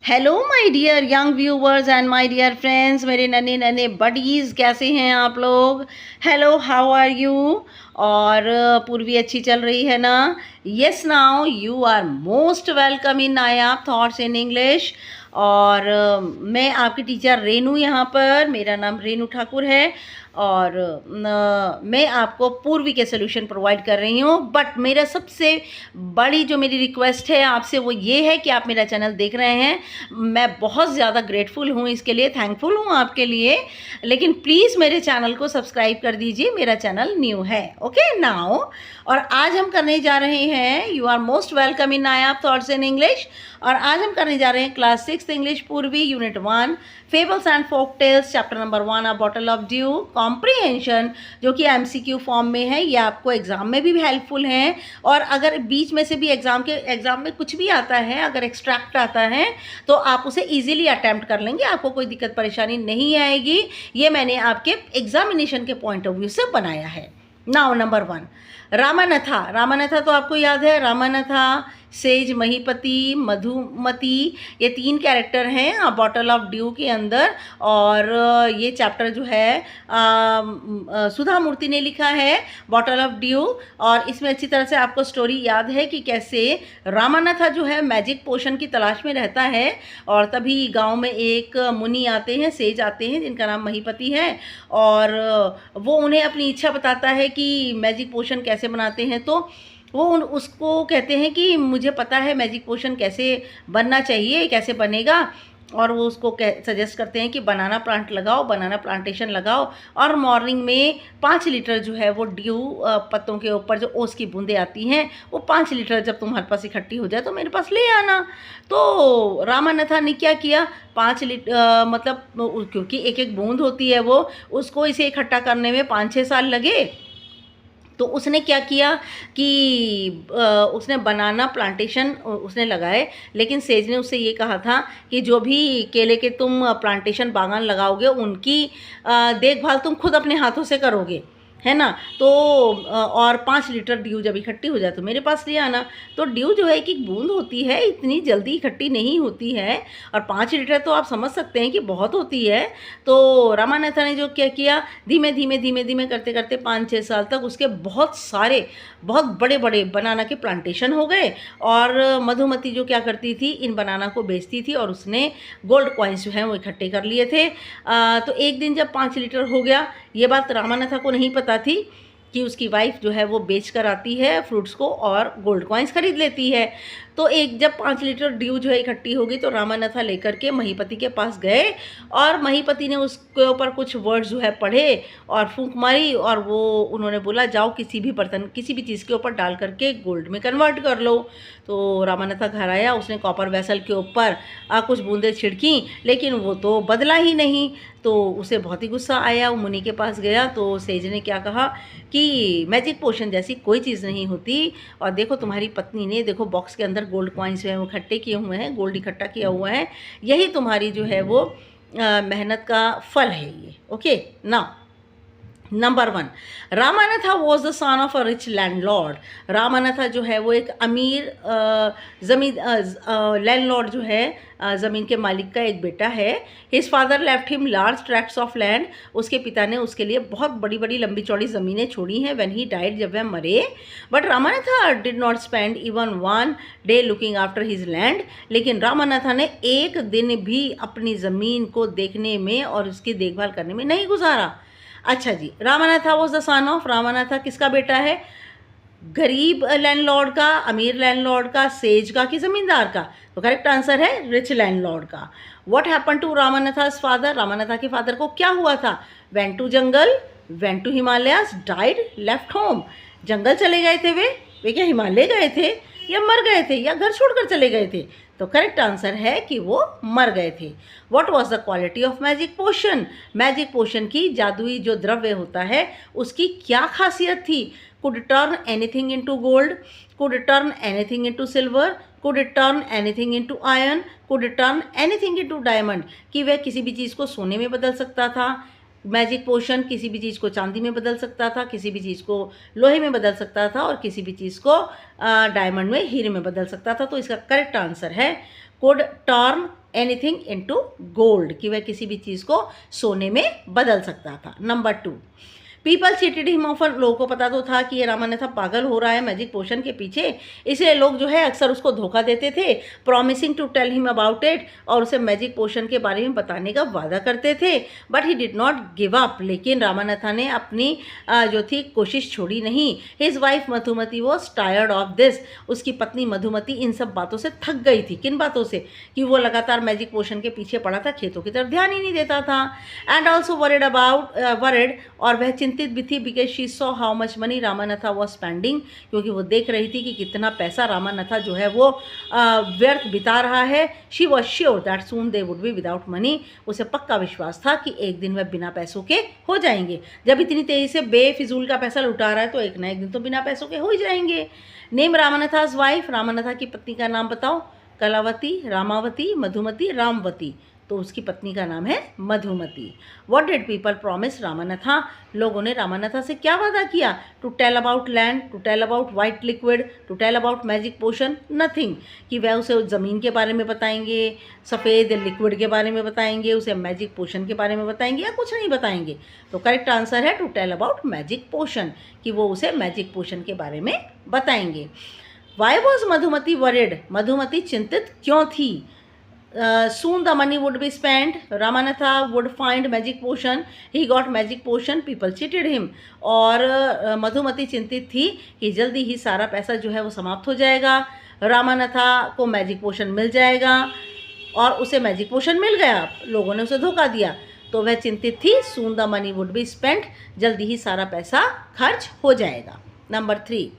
Hello my dear young viewers and my dear friends, मेरे नन्हे नन्हे बडीज़, कैसे हैं आप लोग। Hello, how are you. और पूर्वी अच्छी चल रही है ना। Yes, now you are most welcome in Nayab thoughts in English. और मैं आपकी टीचर रेनू यहाँ पर, मेरा नाम रेनू ठाकुर है। और मैं आपको पूर्वी के सोल्यूशन प्रोवाइड कर रही हूँ। बट मेरा सबसे बड़ी जो मेरी रिक्वेस्ट है आपसे वो ये है कि आप मेरा चैनल देख रहे हैं, मैं बहुत ज़्यादा ग्रेटफुल हूँ इसके लिए, थैंकफुल हूँ आपके लिए। लेकिन प्लीज़ मेरे चैनल को सब्सक्राइब कर दीजिए, मेरा चैनल न्यू है। ओके नाउ, और आज हम करने जा रहे हैं, you are most welcome in Nayab thoughts in English. और आज हम करने जा रहे हैं class 6 English Poorvi unit 1 fables and folk tales chapter number 1 a bottle of dew comprehension, जो कि एमसीक्यू फॉर्म में है। ये आपको एग्जाम में भी हेल्पफुल हैं। और अगर बीच में से भी एग्जाम में कुछ भी आता है, अगर एक्सट्रैक्ट आता है तो आप उसे इजीली अटेम्प्ट कर लेंगे, आपको कोई दिक्कत परेशानी नहीं आएगी। ये मैंने आपके एग्जामिनेशन के पॉइंट ऑफ व्यू से बनाया है। Now number 1, रामानथा। रामानथा तो आपको याद है, रामानथा, सेज, महीपति, मधुमती, ये 3 कैरेक्टर हैं बॉटल ऑफ ड्यू के अंदर। और ये चैप्टर जो है सुधा मूर्ति ने लिखा है, बॉटल ऑफ ड्यू। और इसमें अच्छी तरह से आपको स्टोरी याद है कि कैसे रामानथा जो है मैजिक पोशन की तलाश में रहता है। और तभी गांव में एक मुनि आते हैं, सेज आते हैं, जिनका नाम महीपति है। और वो उन्हें अपनी इच्छा बताता है कि मैजिक पोशन कैसे बनाते हैं। तो वो उसको कहते हैं कि मुझे पता है मैजिक पोशन कैसे बनना चाहिए, कैसे बनेगा। और वो उसको सजेस्ट करते हैं कि बनाना प्लांट लगाओ, बनाना प्लांटेशन लगाओ। और मॉर्निंग में 5 लीटर जो है वो ड्यू पत्तों के ऊपर जो ओस की बूंदें आती हैं, वो 5 लीटर जब तुम्हारे पास इकट्ठी हो जाए तो मेरे पास ले आना। तो रामानथा ने क्या किया, 5 लीटर मतलब क्योंकि एक एक बूंद होती है, वो उसको इसे इकट्ठा करने में 5-6 साल लगे। तो उसने क्या किया कि उसने बनाना प्लांटेशन उसने लगाए। लेकिन सेज ने उससे ये कहा था कि जो भी केले के तुम प्लांटेशन बागान लगाओगे, उनकी देखभाल तुम खुद अपने हाथों से करोगे, है ना। तो और 5 लीटर ड्यू जब इकट्ठी हो जाए तो मेरे पास ले आना। तो ड्यू जो है एक एक बूंद होती है, इतनी जल्दी इकट्ठी नहीं होती है। और 5 लीटर तो आप समझ सकते हैं कि बहुत होती है। तो रामानाथा ने जो क्या किया, धीमे धीमे धीमे धीमे करते करते 5-6 साल तक उसके बहुत सारे बहुत बड़े बड़े बनाना के प्लांटेशन हो गए। और मधुमती जो क्या करती थी, इन बनाना को बेचती थी और उसने गोल्ड कॉइन्स जो हैं वो इकट्ठे कर लिए थे। तो एक दिन जब 5 लीटर हो गया, ये बात रामानथा को नहीं पता थी कि उसकी वाइफ जो है वो बेच कर आती है फ्रूट्स को और गोल्ड कॉइन्स खरीद लेती है। तो एक जब 5 लीटर ड्यू जो है इकट्ठी होगी तो रामानथा लेकर के महीपति के पास गए। और महीपति ने उसके ऊपर कुछ वर्ड्स जो है पढ़े और फूंक मारी। और वो उन्होंने बोला, जाओ किसी भी बर्तन, किसी भी चीज़ के ऊपर डाल करके गोल्ड में कन्वर्ट कर लो। तो रामानथा घर आया, उसने कॉपर वेसल के ऊपर कुछ बूंदें छिड़की, लेकिन वो तो बदला ही नहीं। तो उसे बहुत ही गुस्सा आया, वो मुनि के पास गया। तो सेज ने क्या कहा कि मैजिक पोशन जैसी कोई चीज़ नहीं होती। और देखो तुम्हारी पत्नी ने, देखो बॉक्स के अंदर गोल्ड कॉइन्स जो हैं वो इकट्ठे किए हुए हैं, गोल्ड इकट्ठा किया हुआ है, यही तुम्हारी जो है वो मेहनत का फल है ये। Okay now number 1, Ramanatha was the son of a rich landlord. Ramanatha जो है वो एक अमीर ज़मीन लैंडलॉर्ड जो है, ज़मीन के मालिक का एक बेटा है। His father left him large tracts of land. उसके पिता ने उसके लिए बहुत बड़ी बड़ी लंबी चौड़ी ज़मीनें छोड़ी हैं व्हेन ही डाइड, जब वह मरे। But Ramanatha did not spend even 1 day looking after his land. लेकिन रामानथा ने एक दिन भी अपनी ज़मीन को देखने में और उसकी देखभाल करने में नहीं गुजारा। अच्छा जी, रामानथा वॉज द सन ऑफ, रामानथा किसका बेटा है, गरीब लैंडलॉर्ड का, अमीर लैंडलॉर्ड का, सेज का कि ज़मींदार का। तो करेक्ट आंसर है रिच लैंडलॉर्ड का। What happen to Ramanatha's father, Ramanatha के फादर को क्या हुआ था, went to jungle, went to Himalayas, died, left home. जंगल चले गए थे वे क्या हिमालय गए थे, या मर गए थे, या घर छोड़कर चले गए थे। तो करेक्ट आंसर है कि वो मर गए थे। What was the quality of magic potion, magic potion की जादुई जो द्रव्य होता है उसकी क्या खासियत थी। Could turn anything into gold, could turn anything into silver, could turn anything into iron, could turn anything into diamond, कि वह किसी भी चीज़ को सोने में बदल सकता था। मैजिक पोशन किसी भी चीज़ को चांदी में बदल सकता था, किसी भी चीज़ को लोहे में बदल सकता था, और किसी भी चीज़ को डायमंड में, हीरे में बदल सकता था। तो इसका करेक्ट आंसर है could turn anything into gold, कि वह किसी भी चीज़ को सोने में बदल सकता था। Number 2, people cheated him often, लोगों को पता तो था कि ये रामान्यथा पागल हो रहा है मैजिक पोशन के पीछे, इसलिए लोग जो है अक्सर उसको धोखा देते थे, promising to tell him about it, और उसे मैजिक पोशन के बारे में बताने का वादा करते थे। But he did not give up, लेकिन रामान्यथा ने अपनी जो थी कोशिश छोड़ी नहीं। His wife Madhumati was tired of this, उसकी पत्नी मधुमती इन सब बातों से थक गई थी। किन बातों से? कि वो लगातार मैजिक पोशन के पीछे पड़ा था, खेतों की तरफ ध्यान ही नहीं देता था। एंड ऑल्सो वरिड, और वह चिंतित भी थी, because she saw how much money Ramanatha was spending, क्योंकि वो देख रही थी कि कितना पैसा रामान्यथा जो है वो व्यर्थ बिता रहा है। She was sure that soon they would be without money, उसे पक्का विश्वास था कि एक दिन वह बिना पैसों के हो जाएंगे। जब इतनी तेज़ी से बेफिजूल का पैसा लुटा रहा है तो एक ना एक दिन तो बिना पैसों के हो ही जाएंगे। नेम रामान्यथा's वाइफ, रामान्यथा की पत्नी का नाम बताओ। कलावती, रामावती, मधुमती, रामवती, तो उसकी पत्नी का नाम है Madhumati. What did people promise Ramanatha, लोगों ने रामान्यथा से क्या वादा किया? To tell about land, to tell about white liquid, to tell about magic potion, nothing, कि वह उसे ज़मीन के बारे में बताएंगे, सफ़ेद लिक्विड के बारे में बताएंगे, उसे मैजिक पोशन के बारे में बताएंगे, या कुछ नहीं बताएंगे। तो करेक्ट आंसर है to tell about magic potion, कि वो उसे मैजिक पोशन के बारे में बताएंगे। Why was Madhumati worried, Madhumati चिंतित क्यों थी? Soon the money would be spent, Ramanatha would find magic potion, he got magic potion, people cheated him, और मधुमती चिंतित थी कि जल्दी ही सारा पैसा जो है वो समाप्त हो जाएगा, रामान्यथा को मैजिक पोशन मिल जाएगा, और उसे मैजिक पोशन मिल गया, लोगों ने उसे धोखा दिया, तो वह चिंतित थी। Soon the money would be spent, जल्दी ही सारा पैसा खर्च हो जाएगा। Number 3,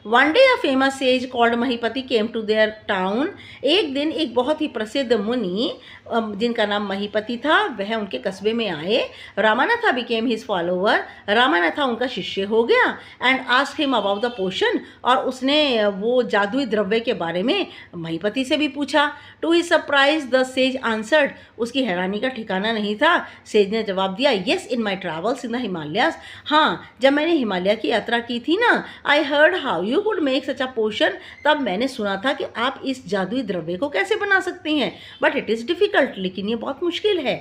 one day a famous sage called Mahipati came to their town, एक दिन एक बहुत ही प्रसिद्ध मुनि जिनका नाम महीपति था वह उनके कस्बे में आए। Ramanatha became his follower, Ramanatha उनका शिष्य हो गया। And asked him about the potion, और उसने वो जादुई द्रव्य के बारे में महीपति से भी पूछा। To his surprise the sage answered, उसकी हैरानी का ठिकाना नहीं था। सेज ने जवाब दिया, yes in my travels in the Himalayas, हाँ जब मैंने हिमालय की यात्रा की थी ना, I heard how you could make such a potion, तब मैंने सुना था कि आप इस जादुई द्रव्य को कैसे बना सकते हैं, बट इट इज़ डिफ़िकल्ट, लेकिन ये बहुत मुश्किल है।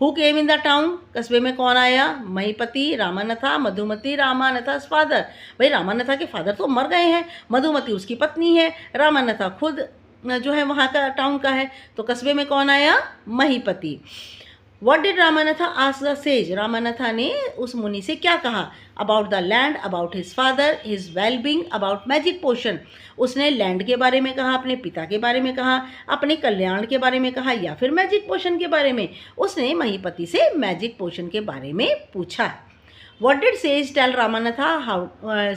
Who came in the town, कस्बे में कौन आया? महीपति, रामान्यथा, मधुमती, रामान्यथा's फादर, भाई रामान्यथा के फादर तो मर गए हैं, मधुमती उसकी पत्नी है, रामान्यथा खुद जो है वहाँ का टाउन का है, तो कस्बे में कौन आया? महीपति। What did Ramanatha ask the sage, रामान्यथा ने उस मुनि से क्या कहा? About the land, about his father, his wellbeing, about magic potion, उसने लैंड के बारे में कहा, अपने पिता के बारे में कहा, अपने कल्याण के बारे में कहा, या फिर मैजिक पोशन के बारे में? उसने महीपति से मैजिक पोशन के बारे में पूछा। What did sage tell Ramanatha, how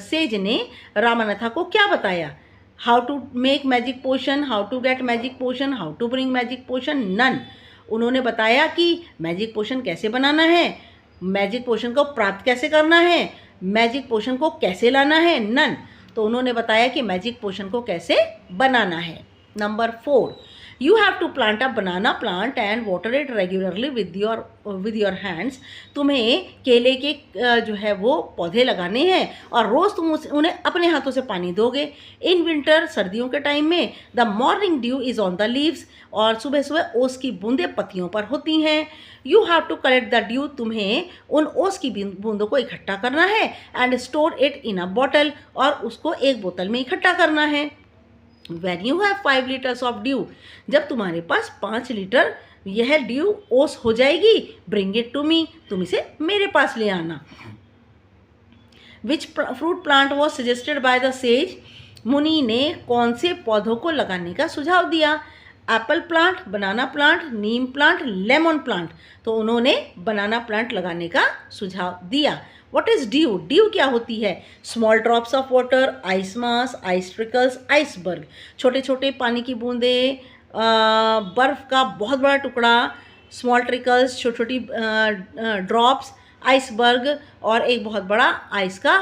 sage ने रामान्यथा को क्या बताया? How to make magic potion, how to get magic potion, how to bring magic potion, none, उन्होंने बताया कि मैजिक पोशन कैसे बनाना है, मैजिक पोशन को प्राप्त कैसे करना है, मैजिक पोशन को कैसे लाना है, नन, तो उन्होंने बताया कि मैजिक पोशन को कैसे बनाना है। Number 4, you have to plant a banana plant and water it regularly with your hands, तुम्हें केले के जो है वो पौधे लगाने हैं और रोज़ तुम उन्हें अपने हाथों से पानी दोगे। इन विंटर, सर्दियों के टाइम में, the morning due is on the leaves, और सुबह सुबह ओस की बूंदें पत्तियों पर होती हैं। You have to collect the dew, तुम्हें उन ओस की बूंदों को इकट्ठा करना है, and store it in a bottle, और उसको एक बोतल में इकट्ठा करना है। When you have 5 liters of dew, जब तुम्हारे पास 5 लीटर यह ड्यू ओस हो जाएगी, bring it to me, तुम इसे मेरे पास ले आना। Which fruit plant was suggested by the sage, मुनि ने कौन से पौधों को लगाने का सुझाव दिया? एप्पल प्लांट, बनाना प्लांट, नीम प्लांट, लेमन प्लांट, तो उन्होंने बनाना प्लांट लगाने का सुझाव दिया। What is dew? ड्यू क्या होती है? Small drops of water, ice mass, ice trickles, iceberg, छोटे छोटे पानी की बूंदें, बर्फ़ का बहुत बड़ा टुकड़ा, स्मॉल ट्रिकल्स, छोटी छोटी ड्रॉप्स, आइसबर्ग, और एक बहुत बड़ा आइस का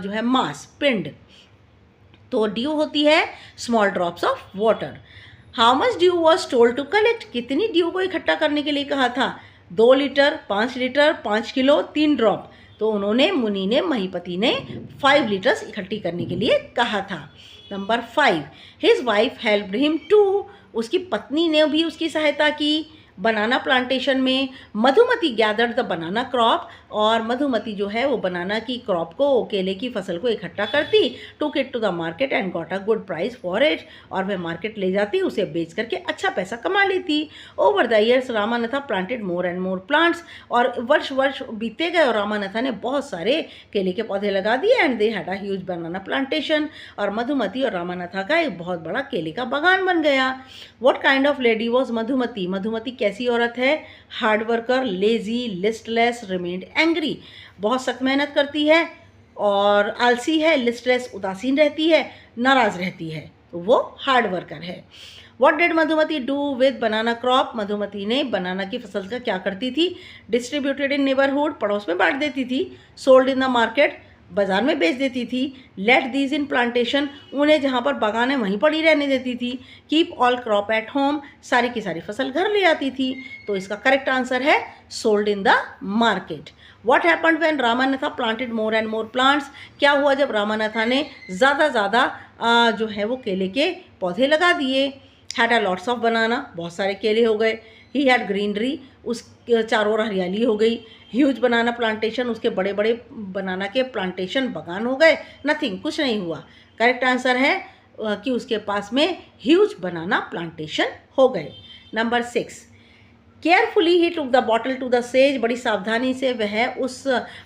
जो है मास, पिंड, तो ड्यू होती है small drops of water. How much dew was told to collect, कितनी ड्यू को इकट्ठा करने के लिए कहा था? 2 लीटर, 5 लीटर, 5 किलो, 3 ड्रॉप, तो उन्होंने, मुनि ने, महीपति ने 5 लीटर्स इकट्ठी करने के लिए कहा था। Number 5, his wife helped him to, उसकी पत्नी ने भी उसकी सहायता की बनाना प्लांटेशन में। Madhumati gathered the banana crop, और मधुमती जो है वो बनाना की क्रॉप को, केले की फसल को इकट्ठा करती, took it to the market and got a good price for it, और वह मार्केट ले जाती, उसे बेच करके अच्छा पैसा कमा लेती। Over the years Ramanatha planted more and more plants, और वर्ष वर्ष बीते गए और रामानाथा ने बहुत सारे केले के पौधे लगा दिए, and they had a huge banana plantation, और मधुमती और रामानाथा का एक बहुत बड़ा केले का बागान बन गया। What kind of lady was Madhumati? Madhumati कैसी औरत है? Hard worker, lazy, listless, remained angry, बहुत सख्त मेहनत करती है और आलसी है, लिस्टलेस उदासीन रहती है, नाराज रहती है, तो वो हार्ड वर्कर है। What did Madhumati do with banana crop? Madhumati ने बनाना की फसल का क्या करती थी? डिस्ट्रीब्यूटेड इन नेबरहुड, पड़ोस में बांट देती थी। सोल्ड इन द मार्केट, बाजार में बेच देती थी। लेट दीज इन प्लांटेशन, उन्हें जहाँ पर बागान है वहीं पड़ी रहने देती थी। Keep all crop at home, सारी की सारी फसल घर ले आती थी। तो इसका करेक्ट आंसर है sold in the market. What happened when Ramanatha planted more and more plants? क्या हुआ जब रामानाथा ने ज़्यादा जो है वो केले के पौधे लगा दिए। हैड अ लॉट्स ऑफ बनाना, बहुत सारे केले हो गए। ही हैड ग्रीनरी, उस चारों ओर हरियाली हो गई। ह्यूज बनाना प्लांटेशन, उसके बड़े बड़े बनाना के प्लांटेशन बागान हो गए। नथिंग, कुछ नहीं हुआ। करेक्ट आंसर है कि उसके पास में ह्यूज बनाना प्लांटेशन हो गए। Number 6, carefully he took the bottle to the sage, बड़ी सावधानी से वह उस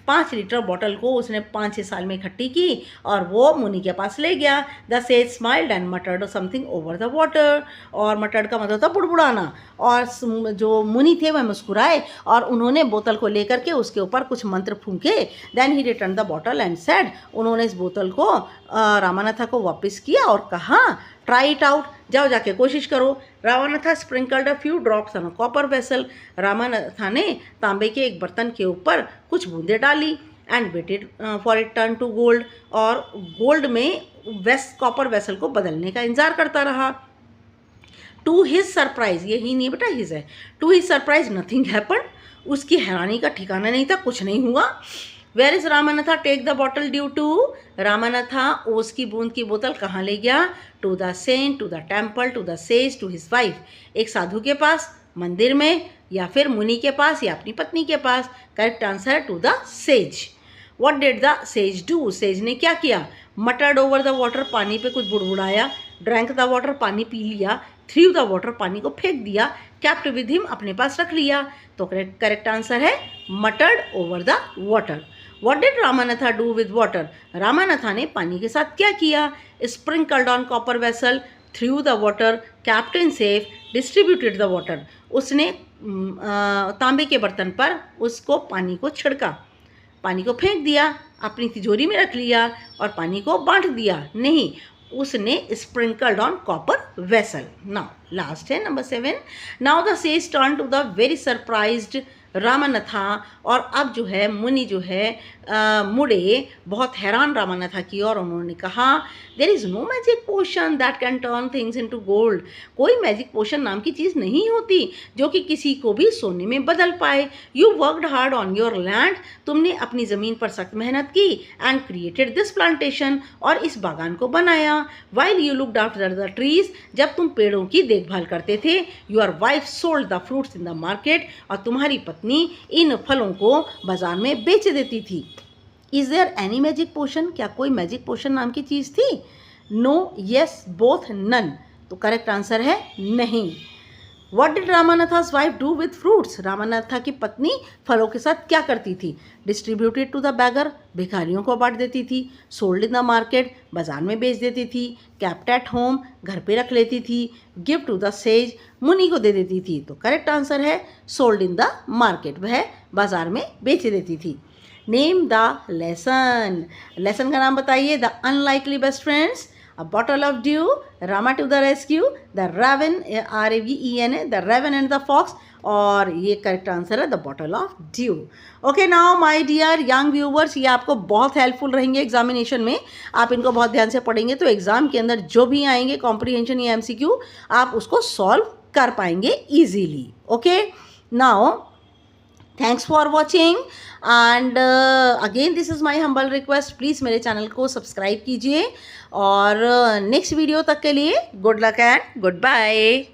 5 लीटर बॉटल को उसने 5-6 साल में इकट्ठी की और वो मुनि के पास ले गया। The sage smiled and मटर्ड something over the water, और मटर्ड का मतलब था बुड़बुड़ाना, और जो मुनि थे वह मुस्कुराए और उन्होंने बोतल को लेकर के उसके ऊपर कुछ मंत्र फूंके। Then he return the bottle and said, उन्होंने इस बोतल को रामानाथा को वापस किया और कहा ट्राई इट आउट, जाओ जाके कोशिश करो। Ramanatha sprinkled a few drops on a copper vessel, Ramanatha ने तांबे के एक बर्तन के ऊपर कुछ बूंदें डाली। And waited for it turn to gold, और गोल्ड में कॉपर वेसल को बदलने का इंतजार करता रहा। टू हिज सरप्राइज, ये ही नहीं बेटा हिज है, to his surprise nothing happened, उसकी हैरानी का ठिकाना नहीं था, कुछ नहीं हुआ। Where is Ramanatha take the bottle dew to, Ramanatha ओस की बूंद की बोतल कहाँ ले गया? To the saint, to the temple, to the sage, to his wife, एक साधु के पास, मंदिर में, या फिर मुनि के पास, या अपनी पत्नी के पास। करेक्ट आंसर है to the sage. What did the sage do? Sage ने क्या किया? मटर्ड ओवर द वाटर, पानी पे कुछ बुड़बुड़ाया। ड्रैंक द वाटर, पानी पी लिया। थ्रू द वाटर, पानी को फेंक दिया। कैप्ट विद हिम, अपने पास रख लिया। तो करेक्ट आंसर है muttered over the water. What did Ramanatha do with water? Ramanatha ने पानी के साथ क्या किया? Sprinkled on copper vessel, through the water, captain safe, distributed the water, उसने तांबे के बर्तन पर उसको पानी को छिड़का, पानी को फेंक दिया, अपनी तिजोरी में रख लिया और पानी को बांट दिया नहीं, उसने sprinkled on copper vessel. Now last है number 7। Now the sage turn to the very surprised Ramanatha, और अब जो है मुनि जो है मुड़े बहुत हैरान रामानाथा की और उन्होंने कहा there is no magic potion that can turn things into gold, कोई मैजिक पोशन नाम की चीज़ नहीं होती जो कि किसी को भी सोने में बदल पाए। You worked hard on your land, तुमने अपनी ज़मीन पर सख्त मेहनत की, एंड क्रिएटेड दिस प्लांटेशन, और इस बागान को बनाया। While you looked after the trees, जब तुम पेड़ों की देखभाल करते थे। Your wife sold the fruits in the market, और तुम्हारी पत्नी इन फलों को बाजार में बेच देती थी। Is there any magic potion, क्या कोई मैजिक पोशन नाम की चीज़ थी? No, yes, both, none. तो करेक्ट आंसर है नहीं। What did Ramanatha's wife do with fruits, Ramanatha की पत्नी फलों के साथ क्या करती थी? डिस्ट्रीब्यूटेड टू द बैगर, भिखारियों को बांट देती थी। सोल्ड इन द मार्केट, बाजार में बेच देती थी। कैप्ट एट होम, घर पे रख लेती थी। गिफ्ट टू द सेज, मुनि को दे देती थी। तो करेक्ट आंसर है सोल्ड इन द मार्केट, वह बाजार में बेच देती थी। नेम द लेसन, लेसन का नाम बताइए। The unlikely best friends, A bottle of dew, Rama to the rescue, the raven, R-A-V-E-N, the raven and the fox, और ये करेक्ट आंसर है the bottle of dew. Okay now my dear young viewers, ये आपको बहुत helpful रहेंगे examination में, आप इनको बहुत ध्यान से पढ़ेंगे तो एग्जाम के अंदर जो भी आएंगे कॉम्प्रीहेंशन या एमसीक्यू, आप उसको सॉल्व कर पाएंगे easily. Okay now thanks for watching, and again this is my humble request, please मेरे चैनल को सब्सक्राइब कीजिए, और नेक्स्ट वीडियो तक के लिए good luck and good bye.